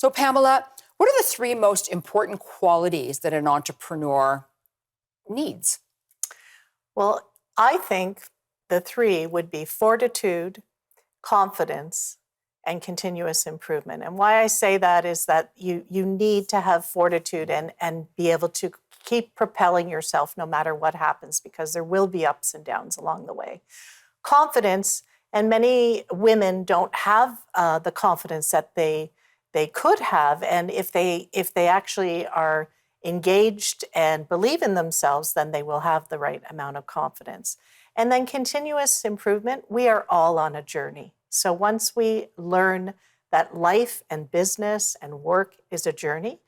So Pamela, what are the three most important qualities that an entrepreneur needs? Well, I think the three would be fortitude, confidence, and continuous improvement. And why I say that is that you need to have fortitude and be able to keep propelling yourself no matter what happens, because there will be ups and downs along the way. Confidence, and many women don't have the confidence that they could have, and if they actually are engaged and believe in themselves, then they will have the right amount of confidence. And then continuous improvement, we are all on a journey. So once we learn that life and business and work is a journey,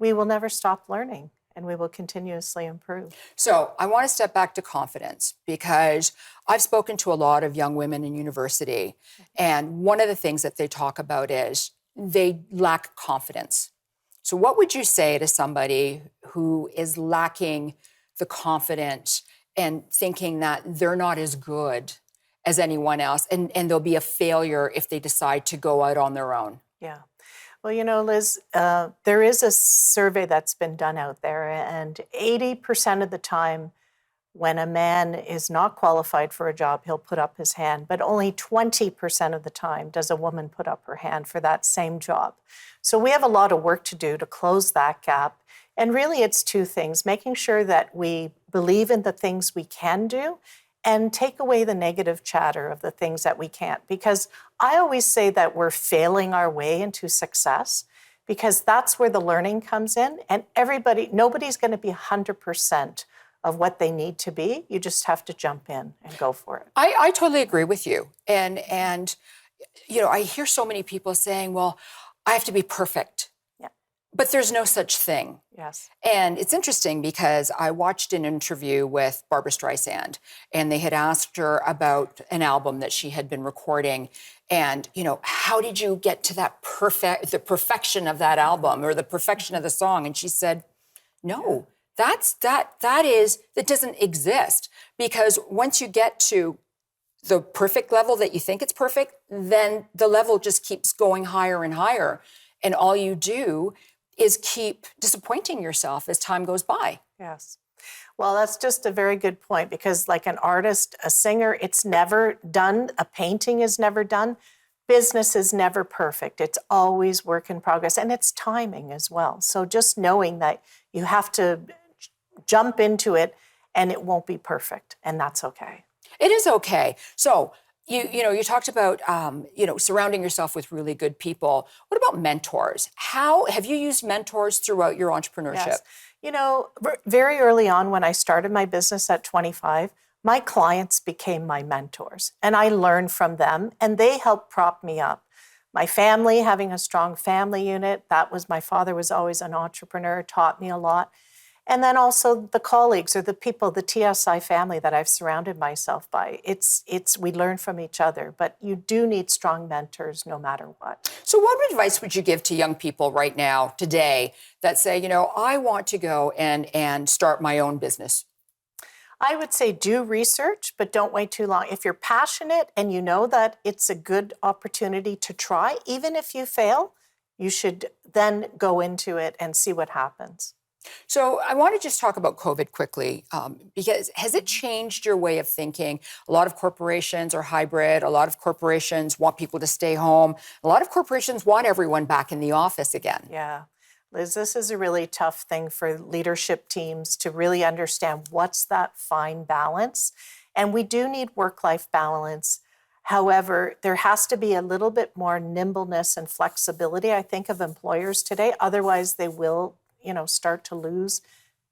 we will never stop learning and we will continuously improve. So I want to step back to confidence, because I've spoken to a lot of young women in university, and one of the things that they talk about is they lack confidence. So what would you say to somebody who is lacking the confidence and thinking that they're not as good as anyone else, and they'll be a failure if they decide to go out on their own? Yeah. Well, you know, Liz, there is a survey that's been done out there, and 80% of the time when a man is not qualified for a job, he'll put up his hand, but only 20% of the time does a woman put up her hand for that same job. So we have a lot of work to do to close that gap. And really it's two things: making sure that we believe in the things we can do and take away the negative chatter of the things that we can't. Because I always say that we're failing our way into success, because that's where the learning comes in. And nobody's going to be 100% of what they need to be. You just have to jump in and go for it. I totally agree with you. And you know, I hear so many people saying, well, I have to be perfect. Yeah. But there's no such thing. Yes. And it's interesting because I watched an interview with Barbra Streisand, and they had asked her about an album that she had been recording. And, you know, how did you get to that the perfection of that album or the perfection of the song? And she said, no, that doesn't exist. Because once you get to the perfect level that you think it's perfect, then the level just keeps going higher and higher. And all you do is keep disappointing yourself as time goes by. Yes. Well, that's just a very good point, because like an artist, a singer, it's never done. A painting is never done. Business is never perfect. It's always work in progress, and it's timing as well. So just knowing that you have to jump into it and it won't be perfect, and that's okay. It is okay. So you talked about surrounding yourself with really good people. What about mentors? How have you used mentors throughout your entrepreneurship? Yes. You know, very early on when I started my business at 25, my clients became my mentors, and I learned from them, and they helped prop me up. My family, having a strong family unit, my father was always an entrepreneur, taught me a lot. And then also the colleagues or the people, the TSI family that I've surrounded myself by. We learn from each other, but you do need strong mentors no matter what. So what advice would you give to young people right now, today, that say, you know, I want to go and start my own business? I would say do research, but don't wait too long. If you're passionate and you know that it's a good opportunity to try, even if you fail, you should then go into it and see what happens. So I want to just talk about COVID quickly, because has it changed your way of thinking? A lot of corporations are hybrid. A lot of corporations want people to stay home. A lot of corporations want everyone back in the office again. Yeah. Liz, this is a really tough thing for leadership teams to really understand what's that fine balance. And we do need work-life balance. However, there has to be a little bit more nimbleness and flexibility, I think, of employers today. Otherwise, they will start to lose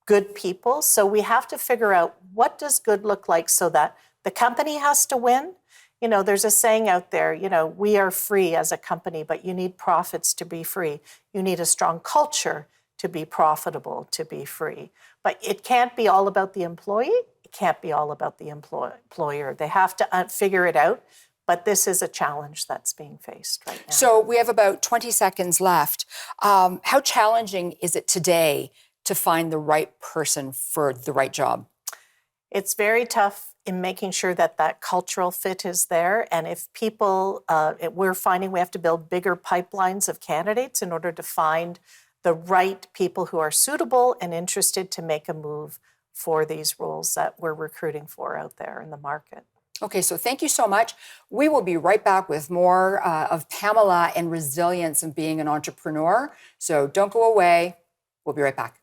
good people. So we have to figure out, what does good look like so that the company has to win? You know, there's a saying out there, we are free as a company, but you need profits to be free. You need a strong culture to be profitable, to be free. But it can't be all about the employee. It can't be all about the employer. They have to figure it out. But this is a challenge that's being faced right now. So we have about 20 seconds left. How challenging is it today to find the right person for the right job? It's very tough. in making sure that that cultural fit is there. And if people, we're finding we have to build bigger pipelines of candidates in order to find the right people who are suitable and interested to make a move for these roles that we're recruiting for out there in the market. Okay, so thank you so much. We will be right back with more of Pamela and resilience and being an entrepreneur. So don't go away. We'll be right back.